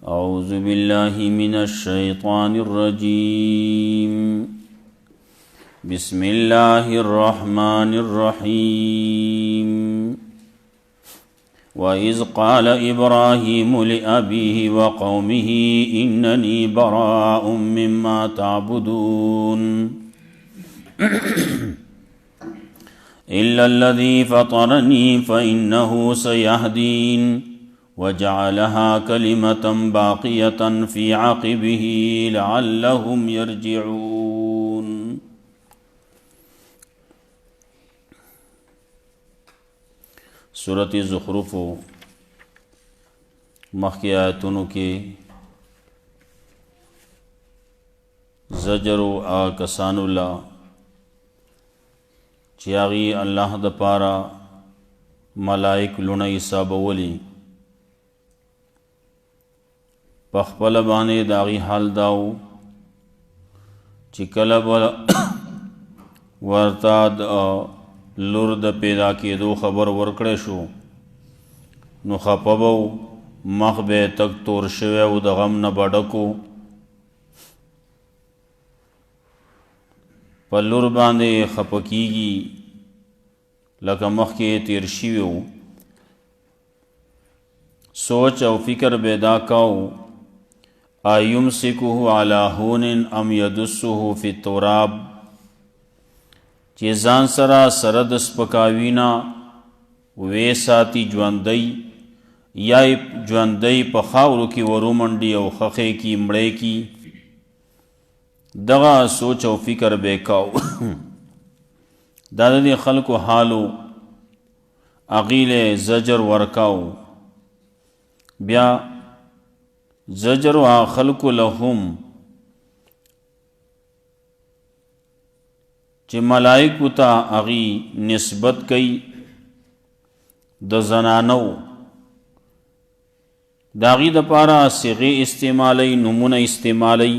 أعوذ بالله من الشيطان الرجيم بسم الله الرحمن الرحيم وإذ قال إبراهيم لأبيه وقومه إنني براء مما تعبدون إلا الذي فطرني فإنه سيهدين وجعلها كلمة باقية في عقبه لعلهم يرجعون. سورة زخرف مخی آیتونو کے زجر کسانو لا چیاغی اللہ دا پارا ملائک لونی حسابولی پخپل بانے داغی حال داو چی کلب ورتاد لور د پیدا کېدو خبر ورکړی شو نو خپه به مخ به یې تک تور شوی و د غم نه به ډک و په لور باندې خپه کېږي لکه مخکې یې تیر شوي و سوچ او فکر به یې دا کو ایمسکه علی هون ام یدسه فی التراب چې ځان سره د سپکاوینا وې ساتي ژوندی یا ژوندی په خاورو کې ورومنډي او خخې کې مړې کې دغه سوچ او فکر به کاو دا د خلکو حالو اغیله زجر ورکاو بیا زجر وا خلق لهم چې ملائکو ته اغي نسبت کوي د زنانو داغي د پارا صيغه استعمالي نمونه استعمالي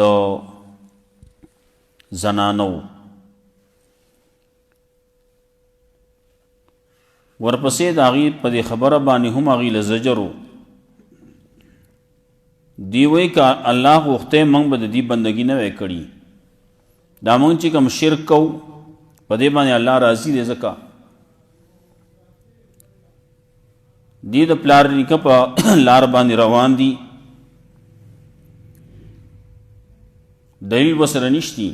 د زنانو ورپسې داغي په خبره باندې هم اغي لزجرو دی وی کا الله غوښته موږ به د دې بندګي نه وکړي دا مونږ چې کوم شرک کو په دې باندې الله راضي دی ځکه دې د پلار نیکه په لار باندې روان دي دلیل وسره نشتی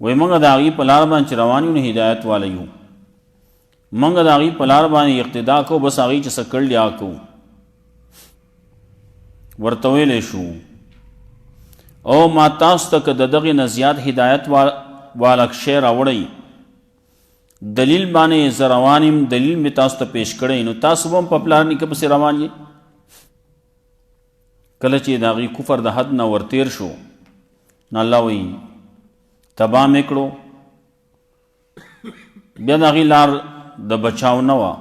وای مونږ د هغې په لار باندې چې روان یو نه هدایت والا یو مونږ د هغې په لار باندې اقتدا کو بس هغې چې څه کړل یا کو ورته ویلی شو او ما تاسو ته که د دغې نه زیات هدایت والا شی راوړئ دلیل باندې زه روان یم دلیل مې تاسو ته پیش کړی نو تاسو به هم په پلار نیکه پسې روان یې کله چې د هغې کفر د حد نه ورتیر شو نو الله وایي تباه مې کړو بیا د هغې لار د بچاو نه وه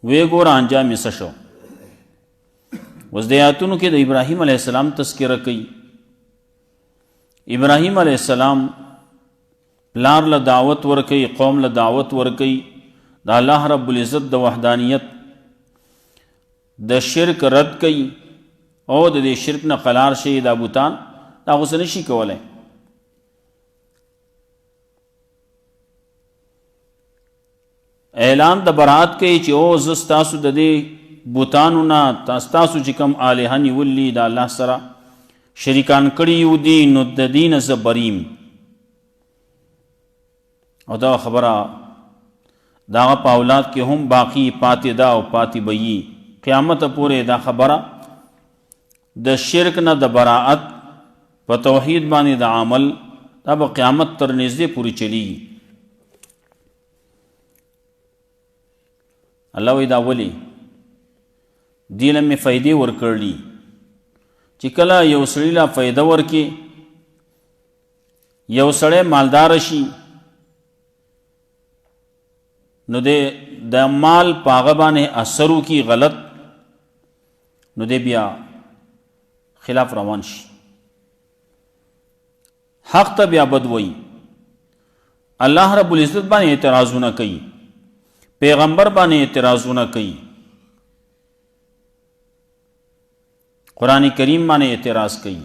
وی ګوره انجام یې څه شو اوس د آیاتونو کې د ابراهیم علیه السلام تذکره کوي ابراهیم علیه السلام پلار له دعوت ورکوي قوم له دعوت ورکوي د الله رب العزت د وحدانیت د شرک رد کوي او د دې شرک نه قلار شي دا بوتان دا خو څه نشي کولی اعلان د برات کوي چې او زه ستاسو د دې بوتانو نه تاسو چې کوم الهه نیولي د الله سره شریکان کړي یو دي نو د دې نه زه بریم او دا خبره د هغه په اولاد کې هم باقي پاتې ده او پاتې به وي قیامت پورې دا خبره د شرک نه د براعت په توحید باندې د عمل دا به قیامت تر نږدې پورې چلیږي الله وی دا ولی دی له مې فایدې ورکړلي چې کله یو سړي له فایده ورکړي یو سړی مالدار شي نو د مال په هغه باندې اثر وکړي غلط نو دی بیا خلاف روان شي حق ته بیا بد وایي الله رب العزت باندې اعتراضونه کوي پیغمبر باندې اعتراضونه کوي، قرآن کریم باندې اعتراض کوي.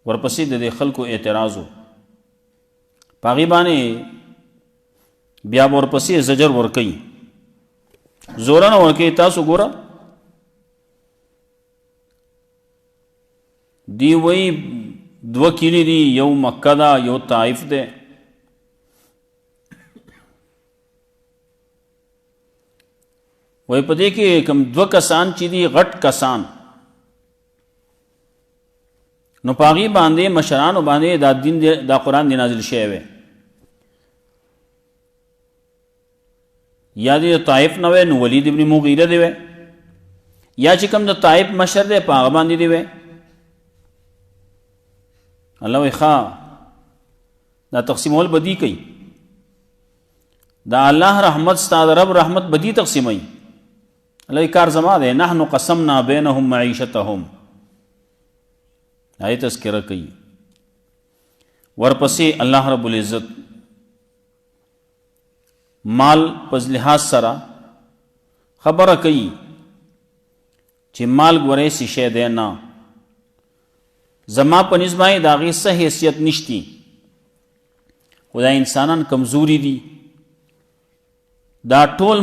ورپسې د دې خلکو اعتراضو پاغي باندې بیا ورپسې زجر ورکوي، زورانه ورکوي. تاسو ګوره دی وی 2 کلی دی، یو مکه دا یو طائف دی. وی په دې کې کوم 2 کسان چې دي غټ کسان، نو پاغي باندې مشرانو باندې دا دین دا قرآن دی نازل شوی وی. یا دی طائف نه وی نو ولید ابن مغیره دی وی، یا چې کوم د طائف مشر دی پاغ باندې دی وی. الله وی ښا دا تقسیمول بدی کوي، دا الله رحمت ستا د رب رحمت بدی تقسیموي. الله کار زما دی، نحن قسمنا بینهم معیشتهم، آیه تذکرہ کوي. ورپسې الله رب العزت مال پس لحاظ سره خبره کوي چې مال ګورې سی شی دی نه، زما په نسبت د هغې څه حیثیت نشتی، خو دا انسانان کمزوري دي، دا ټول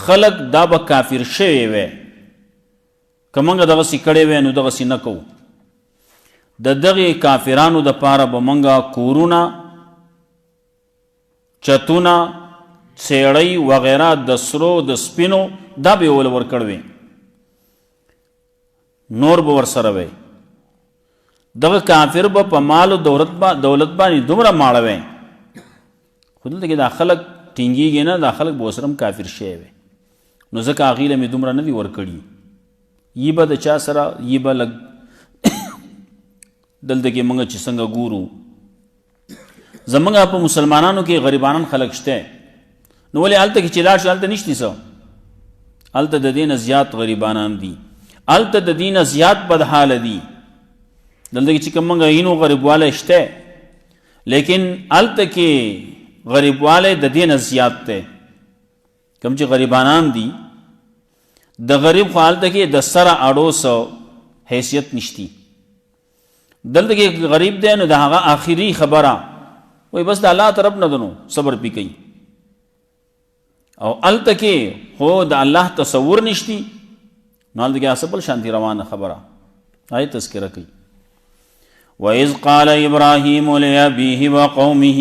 خلق دا به کافر شوی وی که موږ دغسې کړی وی نو دغسې نه کوو. د دغې کافرانو د پاره به موږ کورونه، چتونه، څیړۍ وغیره د سرو د سپینو دا به یې ول ورکړی، نور به ورسره وی. دغه کافر به په مال او دولت باندې دومره ماړه وی، خو دلته کې دا خلک ټینګېږي نه، دا خلک به ورسره هم کافر شوی وی. نو ځکه هغې له مې دومره نه دي ورکړي، یي به د چا سره یي به لږ دلته کې موږ چې څنګه ګورو زموږ په مسلمانانو کې غریبانان خلک شته، نو ولې هلته کې چې لاړ شو هلته نشتی څه، هلته د دې نه زیات غریبانان دي، هلته د دې نه زیات بدحاله دي. دلته کې چې کوم موږ اینو غریبوالی شته، لیکن هلته کې غریبوالی د دې نه زیات دی. کوم چې غریبانان دي، د غریب خو هلته کې د سره اړو سو حیثیت نشتی. دلته کې غریب دی نو د هغه آخري خبره وای بس د الله طرف نه دنو صبر پی کوي، او هلته کې خو د الله تصور نشتی، نو هلته کې اصل شانتي روانه خبره. آیه تذکره کوي. وَإِذْ قَالَ إِبْرَاهِيمُ لِأَبِيهِ وَقَوْمِهِ،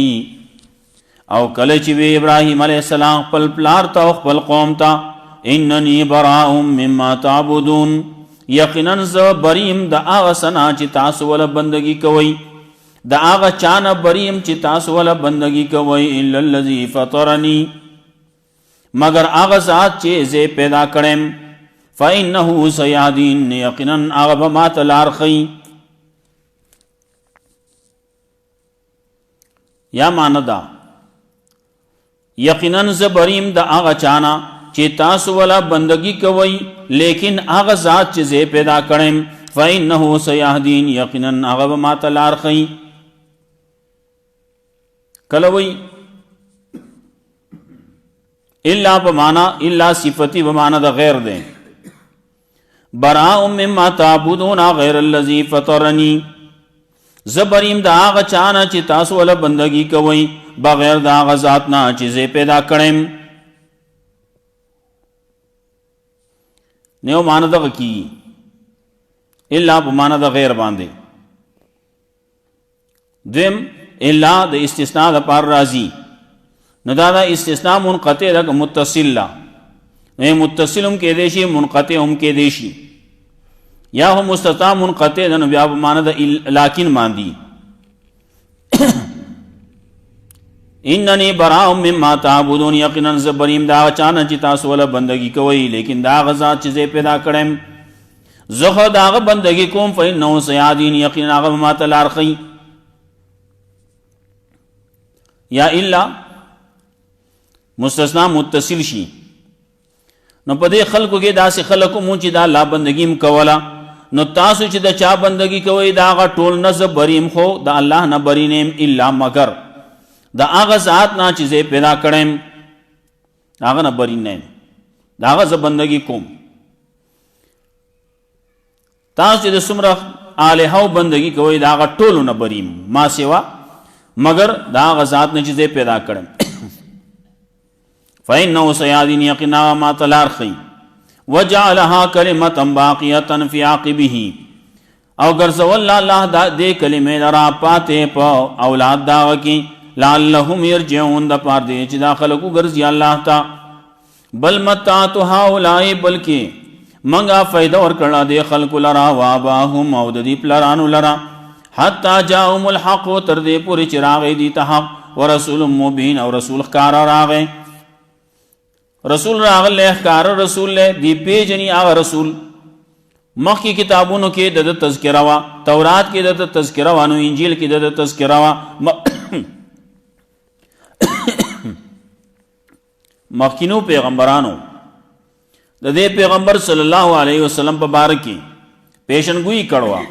او کله چې وی ابراهیم علیه السلام خپل پلار ته او خپل قوم ته، انني براء مما تعبدون، یقینا زه بریم د هغه څه نه چې تاسو ول بندګي کوئ، د هغه چا نه بریم چې تاسو ول بندګي کوئ، الا الذي فطرني، مگر هغه ذات چې زه پیدا کړم، فانه سيهدين، یقینا هغه به ماته لار ښیي. یا معنی دا یقینا زه بریم د هغه چا نه چې تاسو ولا بندگی کوئ، لیکن هغه ذات چې زه پیدا کړم، فإنه سيهدين، یقینا هغه به ماته لار ښیي. کله وی الا بمانا الا صفتی بمانا دا غیر دے، براء مما تعبدون غیر الذی فطرنی، زبریم دا آغا چانا چی تاسو والا بندگی کوئی بغیر دا آغا ذاتنا چیزے پیدا کریم. نیو مانا دا کی الا بمانا دا غیر باندے. دویم الا دا استثناء دا پار رازی، نو دا استثناء منقطع دا متصل لا، متصل هم کے دیشی منقطع هم کے دیشی، یا هم مستثناء منقطع دا نو بیا بمانا دا لیکن ماندی. اننی براء مما تعبدون، یقینا زبریم دا چانا چی تاسو والا بندگی کوئی، لیکن دا غزات چیزے پیدا کرم، زخو دا غ بندگی کوم، فإنه سيهدين، یقینا غ ما تلار خی. یا الا مستثنا متصل شي، نو په دې خلکو کې داسې خلکو مونږ چې دا الله بندگیم کولا، نو تاسو چې د چا بندگی کوئ دا هغه ټول نه زه بریم خو د الله نه بری نیم الا مگر د هغه ذات نه چې زه پیدا کړم هغه نه بری نیم د هغه زه بندگی کوم. تاسو چې د څومره الهو بندگی کوئ د هغه ټولو نه بریم ما سوا مگر د هغه ذات نه چې زه پیدا کړم. فإنه سيهدين یقینا ما تلار خی وجعلها کلمة باقیة فی عاقبه او ګرځول الله دې کلمې لرا پاتې په اولاد دا کی لعلهم يرجعون د پاره دې چې دا خلکو ګرځي الله تا. بل متعت هؤلاء بلکې منګه فائدہ ورکړه دې خلکو لرا واباهم او د دې پلارانو لرا حتی جاءهم الحق تر دې پوری چې راغی دي ته حق ورسول مبین او رسول ښکار راغی. رسول راغله ښکار رسول له دی پیجنی هغه رسول مخکې کتابونو کې د تذکرہ وا تورات کې د تذکرہ وانو انجیل کې د تذکرہ وا مخکینو پیغمبرانو د دې پیغمبر صلی الله علیه وسلم په باره کې پیشنګوئی کړوا.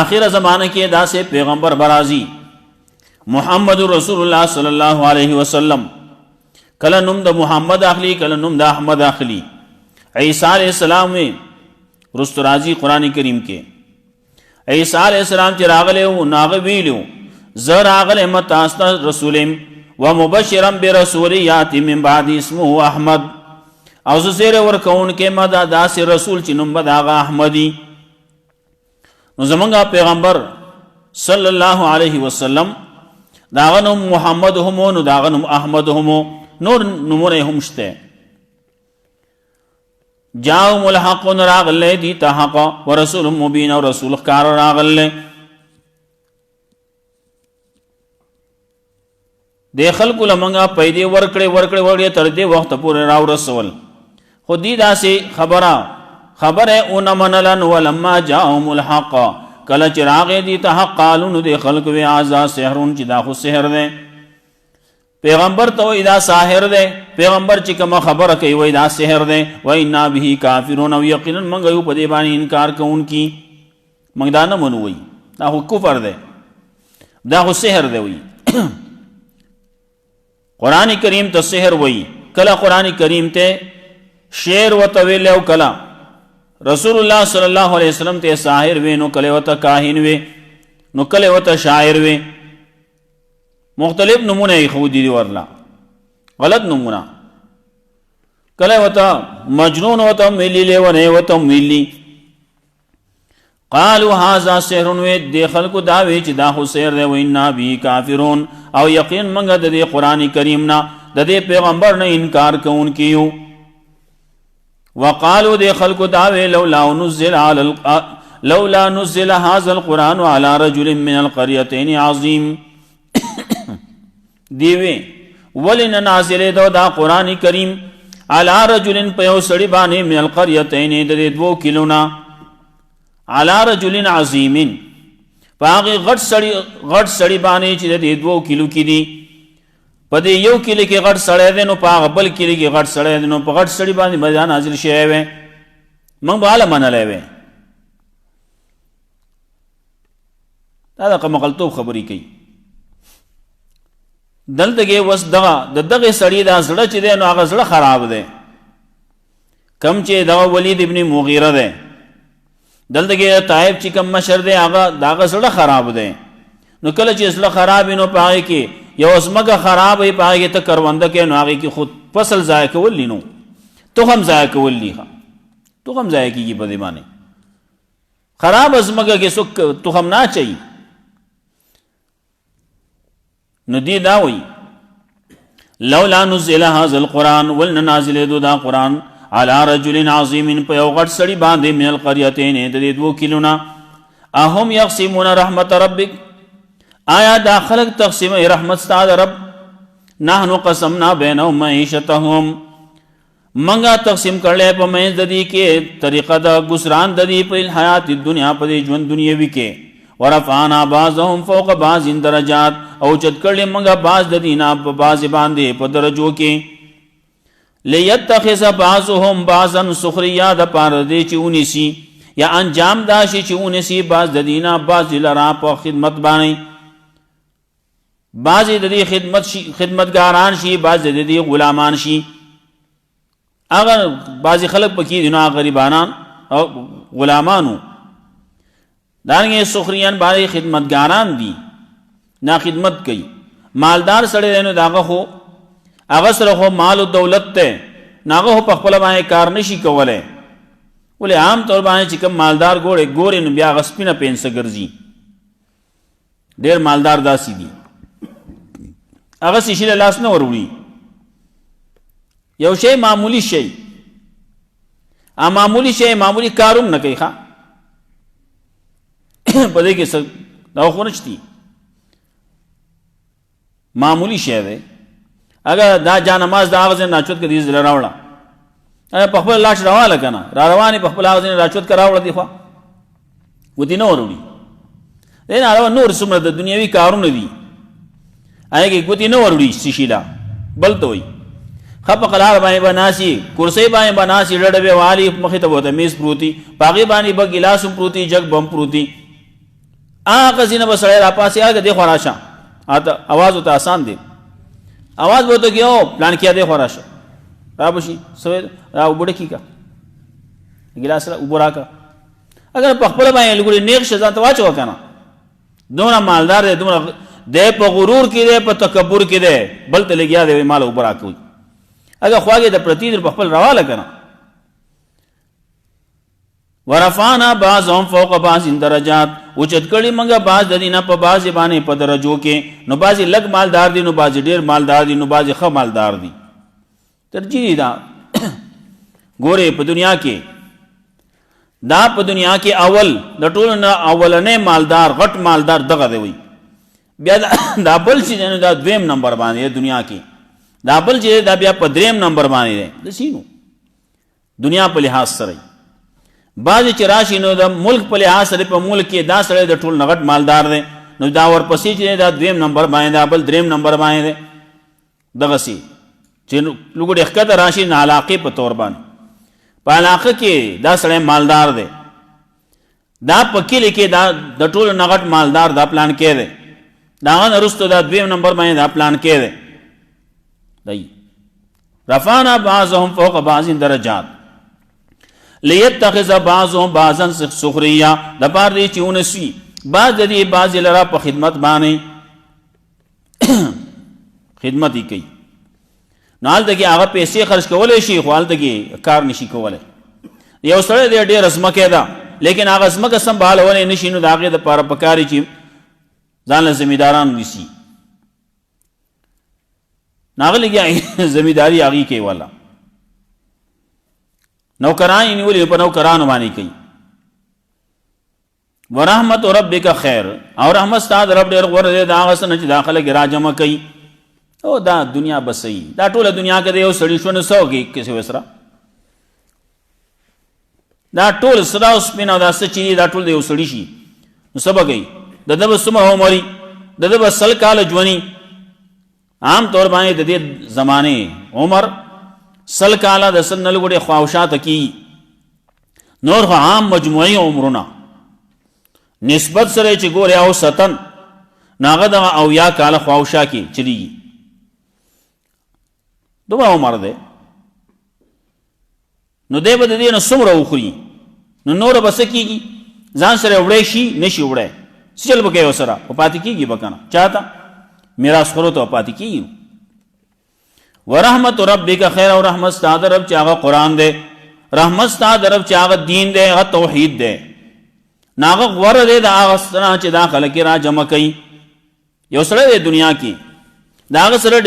آخر زمانه کې داسې پیغمبر برازي محمد رسول الله صلی الله علیه وسلم کله نوم د محمد اخلی کله نوم د احمد اخلی. عیسی علیہ السلام رست راضی قرآن کریم کې عیسی علیہ السلام چې راغله او ناغه ویلو زه راغله متاستا رسولم ومبشرا برسول یاتی من بعد اسمه احمد او زیر ورکون کې مدا داسې رسول چې نوم د هغه احمدی. نو زمونږ پیغمبر صلی الله علیه وسلم داغه نوم محمد همو نو داغه نوم احمد همو نور نمونه هم شته. جاءهم الحق راغله دي ته حق ورسول مبین او رسول ښکار راغله. د خلکو لمنګه پیدا ورکړې تر دې وخت پورې راو رسول خو دې داسې خبره اون منلن ولما جاءهم الحق کله چې راغې دي ته حق قالو نو د خلکو وی ازا سحرون چې دا خو سحر دی. پیغمبر ته وی دا ساحر دی پیغمبر چې کوم خبره کوي وی دا سحر دی و انا به کافرون او یقینا موږ یو په دې باندې انکار کوونکی موږ دا نه منو وی دا خو کفر دی دا خو سحر دی وی. قرآن کریم ته سحر وی کله قرآن کریم ته شعر وتویل او کله رسول الله صلی الله علیه وسلم ته ساحر وی نو کله وته کاهن وی نو کله وته شاعر وی مختلف نمونه خو دي ورلا غلط نمونه کله وته مجنون وته ملی له وته ملی قالوا هذا سحر وی د خلق دا وی چې دا خو سحر دی وینا بی کافرون او یقین منګه د قرآن کریم نه د پیغمبر نه انکار کوونکیو. وقالوا دي خلق داوي لولا نزل هذا القرآن على رجل من القريتين عظيم دیوی ولن نازل دا قرآن کریم على رجل پیو سڑی بانے من القريتين د دو کلونا على رجل عظیم پاغی غټ سڑی بانے چې د دو کلو کی دی پدې یو کلی کې غټ سړی دی نو په بل کلی کې غټ سړی دی نو په غټ سړی باندې بیان حاضر شوی وي موږ به حاله منلی وی. دا د مغلطوب خبرې کوي. دلته کې وس دغه سړی دا زړه چې دی نو هغه زړه خراب دی کم چې دغه ولید ابن مغیره دی دلته کې طائف چې کم مشر دی هغه دغه زړه خراب دی نو کله چې زړه خراب نو پای کې یو اسمګه خراب ای پای کې ته کرونده کې نو هغه کې خود فصل ضایع کول لینو تو هم ضایع کول لیها تو هم ضایع کیږي په دې باندې خراب اسمګه کې سوک تو هم نه چي نو دی دا وی لولا نزل هذا القرآن ولن نازل دا قرآن على رجل عظیم په یو غټ سړي باندې من القريتين د دې دوه کلونه اهم يقسمون رحمت ربک آیا دا خلق تقسیم رحمت ستاد رب نحنو قسمنا بینهم معیشتهم منگا تقسیم کرلے پا مینز ددی کے طریقہ دا گسران ددی پا الحیات دنیا پا دی جون دنیاوی کے ورفعنا بعضهم فوق بعض درجات او چت کرلے منگا بعض ددینا پا بعض باندے پا درجو کے لیتخذ بعضهم بعضا سخریا د پاره دی چې ونیسی یا انجام دا شي چې ونیسی بعض د دینه بعض لرا په خدمت باندې، بعض د دې خدمتګاران شي، بعض د دې غلامان شي. اگر بعض خلق پکې دي نو غریبانان او غلامانو دانګه سخریان باندې خدمتګاران دي نا خدمت کوي. مالدار سره نو داغه خو هغه سره خو مال او دولت ته ناغه په خپل باندې کار نشي کولای. ولې عام طور باندې چې کوم مالدار ګورې نو بیا غسپینه پینسه ګرځي. ډېر مالدار داسي دي هغه شي له لاس نه وروړي. یو شی معمولی شی معمولی شی معمولی کاروم نه کوي ښا په دې کې څه دا خو نشتی معمولی شی دی. اگر دا جا نماز دا آغاز نه چوت کې دې زله راوړه په خپل لاش راواله کنه را رواني په خپل آغاز نه راچوت کراوړه دی خو ودی نه وروړي. دین علاوه نور څومره د دنیوي کارونه دي هغه کې ګوتی نه وروړي شیشیلا بل ته وي خپ قلار باندې بناسي کرسي باندې بناسي ډډه به والی مخې ته وته میز پروتي پاغي باندې به ګلاس پروتي جگ بم پروتي هغه زینه بسړی را پاسي هغه دی خراشه اته आवाज وته آسان دی आवाज وته کیو پلان کیا دی خراشه را بشي سوي را وبډ کیکا ګلاس را وبرا کا اگر په خپل باندې لګوري نیک شزا ته واچو کنه دومره مالدار دی دومره د په غرور کې دی په تکبر کې دی بل ته لګیا دی مال وبرا کوي. اگر خواږه د پرتی در خپل رواله کنه ورفعنا بعضهم فوق بعض درجات اوچت کړي منګه بعض د دینه په بعض باندې په درجو کې نو بعضی لګ مالدار دي نو بعضی ډیر مالدار دي نو بعضی ښه مالدار دي. ترجیح دا ګوره په دنیا کې دا په دنیا کې اول د ټولو نه اولنې مالدار غټ مالدار دغه دی وي بیا دا بل چې دا دویم نمبر باندې دنیا کې دا بل چې دا بیا په دریم نمبر باندې دی د سینو دنیا په لحاظ سره بعض چې راشي نو د ملک په لحاظ سره په ملک کې دا سره د ټول نغټ مالدار دی نو دا ورپسې چې دا دویم نمبر باندې دا بل دریم نمبر باندې دی دغه سي چې لوګو د ښکته راشي نه علاقه په تور باندې په علاقه کې دا سره مالدار دی دا په کلی کې دا د ټول نغټ مالدار دا پلان کې دی دا نه رستو دا دویم نمبر باندې دا پلان کې دی. دی رفعنا بعضهم فوق بعض درجات لیتخذ بعضهم بعضا سخریا د پاره دی چې ونسي بعض دې بعض لرا په خدمت باندې خدمت یې کوي نال دغه هغه پیسې خرج کولای شي خو حالت کې کار نشي کولای. یو سره دې ډېر ازمکه ده لیکن هغه ازمکه سمبالول نشي نو داغه د پاره پکاري چې ځان له ذمہداران نشي ناغلی گیا زمینداری آگی کے والا نوکران نیولی پر نوکران مانی کئی. ورحمت ربک خیر اور رحمت استاد رب ډیر غوړه دې دا غسن چې داخله کې راجمه کوي او دا دنیا بسئی دا ټوله دنیا کې یو سړی شونه سوږي کیسه وسره دا ټول صدا اوس پینا دا سچې دا ټول یو سړی شي نو سبګي د دې سمه عمرې د دې سل کال ژوندۍ عام طور باندې د دې زمانه عمر سل کاله د سنل ګډه خواوشات کی نور عام مجموعي عمرونه نسبت سره چې ګوره او ستن ناغه د او یا کاله خواوشا کی چلی دوه عمر ده نو دې بده دې نو سمره وخوري نو نور بس کیږي ځان سره وړې شي نشي وړې چل بګي وسره او پاتې کیږي بکنه چاته میراث خورو ته پاتې کیږي. ورحمت ربک خیر او رحمت استاد رب چې هغه قران دی رحمت استاد رب چې هغه دین دی هغه توحید دی ناغه غوړه دی دا هغه سره چې داخله کې را جمع کوي. یو سره د دنیا کې داغه سره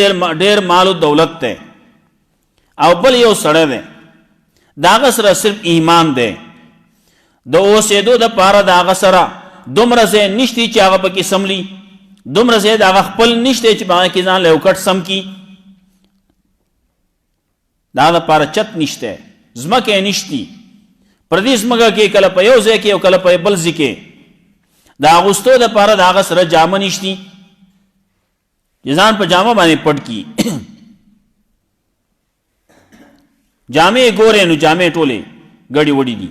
ډېر مال او دولت دی او بل یو سره دی داغه سره صرف ایمان دی د اوسېدو د پاره داغه سره دومره زه نشتی چې هغه پکې سملی دومره زه داغه خپل نشته چې باندې کې ځان له وکټ سم کی دا د پاره چت نشته زمکه نشتی پردیس مګه کې کله په یو ځای کې او کله په بل ځای کې دا اغوستو د پاره داغه سره جامه نشتی ځان په جامه باندې پټ کی جامې ګورې نو جامې ټولې ګډې وډې دي.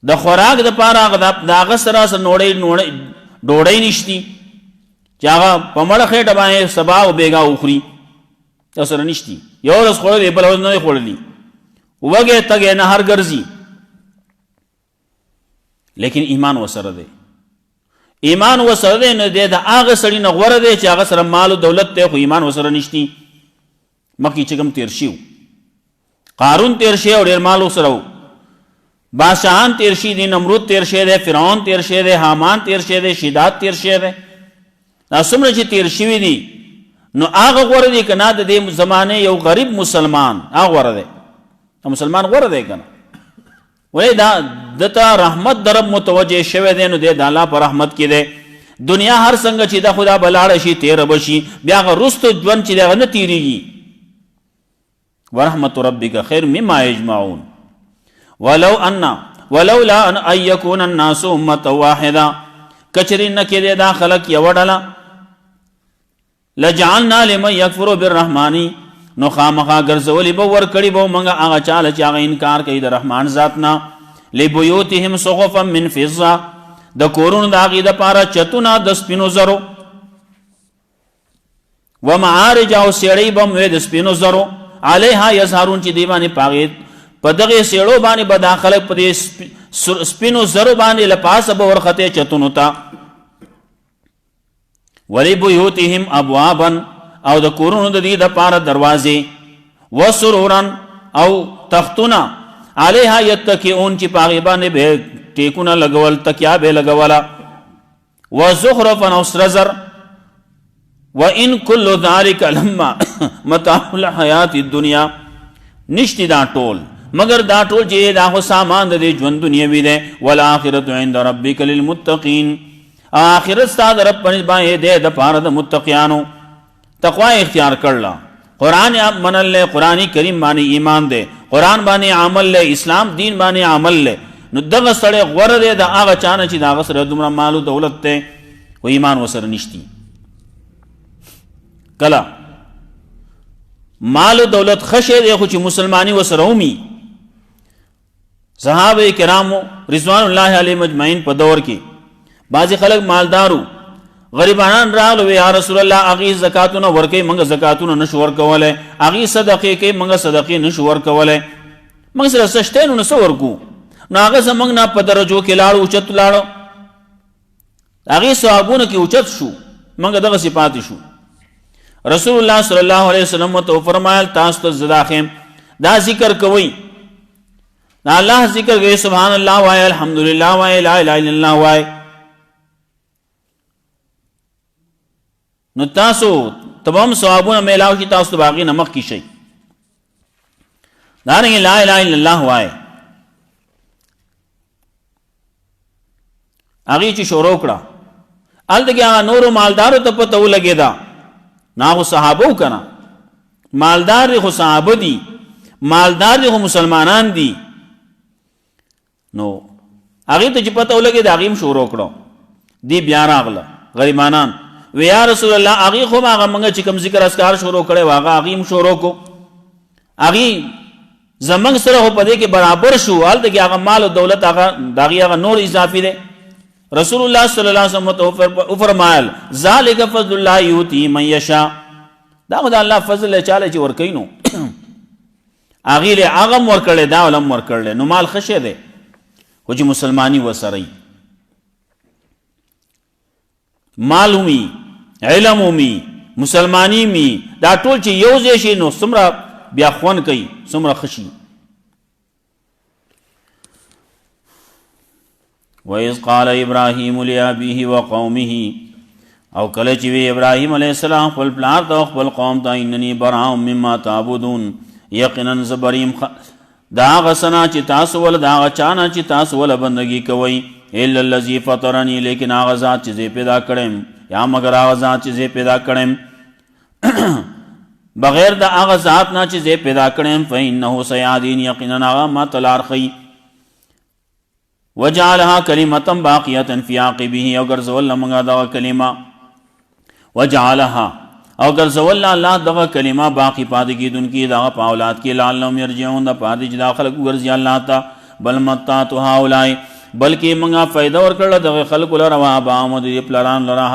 د خوراک دپاره د هغه سره ډوډۍ نشتی چې هغه په مړه خېټه باندې سبا او بېګا وخوري، او سره نشتی. یو ورځ خوړلې بله ورځ نه دی خوړلي، وږی تږی نهر ګرځي، لیکن ایمان ورسره دی. ایمان ورسره دی نو دی د هغه سړي نه غوره دی چې هغه سره مال او دولت دی خو ایمان ورسره نشتی. مخکې چې کوم تېر شي قارون تېر شي او ډېر مال ورسره و، بادشاهان تېر شي دي، نمرود تېر شوی دی، فرعون تېر شوی دی، حامان تېر شوی دی، شداد تېر شوی دی. دا څومره چې تېر شوي دي نو هغه غوره دی که نه د دې زمانې یو غریب مسلمان هغه غوره دی؟ مسلمان غوره دی که نه؟ ولې دا دته رحمت د رب متوجه شوی دی نو دی د الله په رحمت کې دی. دنیا هر څنګه چې د خدا به لاړه شي تېره به شي، بیا هغه وروستو ژوند چې دی هغه نه تېرېږي. ورحمت ربک خیر مما یجمعون ولولا ان یکون الناس امة واحده، کچری نه کېدی دا خلق یوه ډله، لجعلنا لمن یکفر بالرحمن، نو خامخا ګرځولي به ورکړي به موږ هغه چاله چې هغه انکار کوي د رحمان ذات نه، لبیوتهم سقفا من فضه، د کورونو د هغې دپاره چتونه د سپینو زرو، ومعارج او سیړۍ به م د سپینو زرو، علیها یظهرون چې دی باندې په دغې سیړو باندې به دا خلک په دې سپینو زرو باندې له پاسه به ورختې چتونو ته. ولبیوتهم ابوابا، او د کورونو د دې دپاره دروازې، وسرورا او تختونه، علیها یتکئون چې په هغې باندې به ټیکونه لګول، تکیا به لګوله، وزخرفا او سره زر. وان کل ذلک لما متاع الحیات الدنیا، نشتی دا ټول مگر دا ټول چې دا خو سامان د دې ژوند دنیوي دی. والآخرة عند ربک للمتقین، آخرت ستا د رب په نسبت باندې دی دپاره د متقیانو. تقوا اختیار کړله، قرآن منل، قرآن کریم باندې ایمان دی، قرآن باندې عمل دی، اسلام دین باندې عمل دی، نو دغه سړی غوره دی د هغه چا نه چې د هغه سره دومره مال و دولت دی خو ایمان ورسره نشتی. کله مال و دولت خشه دی خو چې مسلمانی ورسره ومي. صحابه کرامو رضوان الله علیهم اجمعین په دور کې بعضې خلک مالدارو، غریبانان راغلو، یا رسول الله هغې زکاتونه ورکوي، موږ زکاتونه نشو ورکولی، هغې صدقې کوي، موږ صدقې نشو ورکولی، موږ سره څه شته نو نه څه ورکو؟ نو هغه زموږ نه په درجو کې لاړو، اوچت لاړو، هغې ثوابونو کې اوچت شو، موږ دغسې پاتې شو. رسول الله صلی الله علیه وسلم ورته وفرمایل تاسو ته زه دا ښیم دا ذکر کوئ، دا الله ذکر کوئ، سبحان الله وایه، الحمدلله وایه، لا اله الا الله وایه، نو تاسو تمام ثوابونه میلاو شي، تاسو د هغې نه مخکې شئ. دارنګې لا اله الا الله وایه. هغې چې شروع کړه هلته کې هغه نورو مالدارو ته پته ولګېده، نا خو صحابه و که نه، مالدار دی خو صحابه دي، مالدار دی خو مسلمانان دي. نو هغې ته چې پته ولګېده هغې هم شروع کړه. دی بیا راغله غریبانان، و یا رسول الله هغې خو هغه موږ چې کوم ذکر اذکار شروع کړی و هغه هغې هم شروع کو، هغې زموږ سره خو په دې کې برابر شو، هلته کې هغه مال او دولت هغه د هغې هغه نور اضافي دی. رسول الله صلی الله علیه وسلم وفرمایل ذلک فضل الله یؤتی من یشاء، دا خو د الله فضل دی چاله چې ورکوي نو هغې له هغه هم ورکړی، دا ول هم ورکړلی، نو مال ښه شی دی خو چې مسلماني ورسره مال ومي، علم ومي، مسلمانی ومي، دا ټول چې یو ځای شي نو څومره بیا خوند کوي، څومره ښه شي. وَإِذْ قَالَ إِبْرَاهِيمُ لِأَبِيهِ وَقَوْمِهِ، او کله چې وی ابراهیم علیه السلام خپل پلار ته خپل قوم ته انني براء مما تعبدون، یقینا زبریم دا هغه څه نه چې تاسو ول دا هغه چا نه چې تاسو ول بندګي کوئ، الا الذي فطرني، لیکن هغه ذات چې زه پیدا کړم، یا مگر هغه ذات چې زه پیدا کړم، بغیر د هغه ذات نه چې زه پیدا کړم، فإنه سيهدين، یقینا هغه ما ته لار ښیي. وجعلها کلمة باقیة فی عاقبه، او ګرځول موږ دغه کلمه، وجعلها او ګرځول الله دغه کلمه باقی پاتې کیدونکي دغه په اولاد کې لعلهم یرجعون د پاتې چې دا خلک ورځي الله ته بل متعت هؤلاء بلکې موږ فائدہ ورکړل دغه خلکو لره وا با امد پلاران لره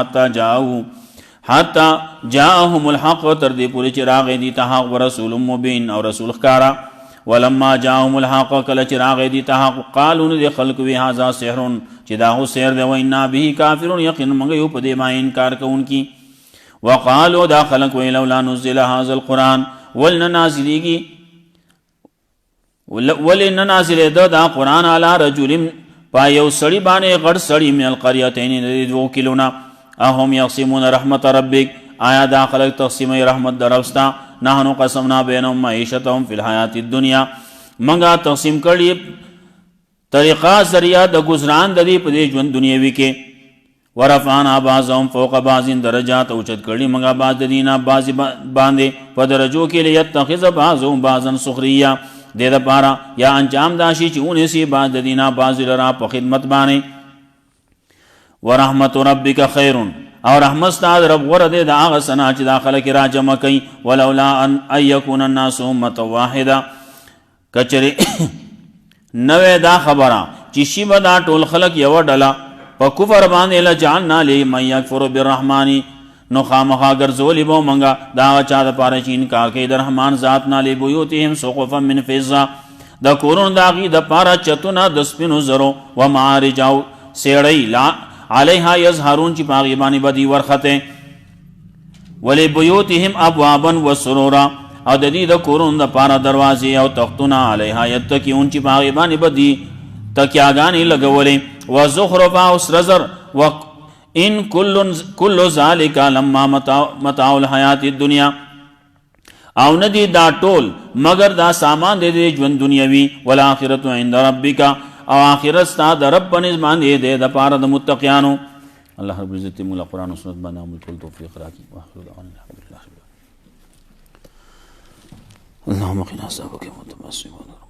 حتی جاءهم الحق تر دې پورې چې راغی دي ته حق ورسول مبین او رسول ښکارا ولما جاءهم الحق کله چې راغی دي ته حق قالوا دې خلق وی هذا سحر چې دا هو سحر دی وینا به کافرون یقین موږ یو په دې ما انکار کوونکی وقالوا دا خلق وی لولا نزل هذا القرآن ولن نازل دا قرآن علی رجل پا یو سړی باندې غړ سړی من القريتين د دوه کلونا اهم یقسمون رحمت ربک آیا دا خلق تقسیم رحمت درفستا نحنو قسمنا بینهم معیشتهم فی الحیات الدنیا منگا تقسیم کړي طریقہ ذریعہ د گزران د دې په دې ژوند دنیوي کې ورفعنا بعضهم فوق بعض درجات اوچت کړي منگا بعض د دینه بعض باندې په درجو کې لیتخذ بعضهم بعضا سخریا دې د پاره یا انجام داشي چې اونې سي بعض د دینه بعض لرا په خدمت باندې ورحمت ربک خیر او رحمت ستاسو رب غره دې دا هغه سنا چې داخله کې را جمع کوي ولولا ان يكون الناس امه واحده کچری نوې دا خبره چې شی به دا ټول خلق یو ډله په کفر باندې لجعلنا لمن يكفر بالرحمن نو خامخا ګرځولې به مونږه دا چا د پاره چې انکار کوي د رحمان ذات نه لبیوتهم سقفا من فضه د کورون داغي د پاره چتونه د سپینو زرو و معارج او سیړی لا علیها یظهرون چې پاغي باندې بدی ورخته ولبیوتهم ابوابا وسرورا او د دې د کورون د پاره دروازې او تختونه علیها یتکئون چې پاغي باندې بدی تکیاګانی لګولې وزخرفا او سرزر ان كل ذلك لما متاع الحیات الدنیا او ندی دا ټول مگر دا سامان دې ژوند دنیوي والآخرت عند ربک او آخرت ستا د رب باندې باندې د پاره د متقینانو الله رب عزت مولا قرآن و سنت باندې عمل کول توفیق راکړي واخر دعوانا الحمدلله اللهم قنا عذابك وانت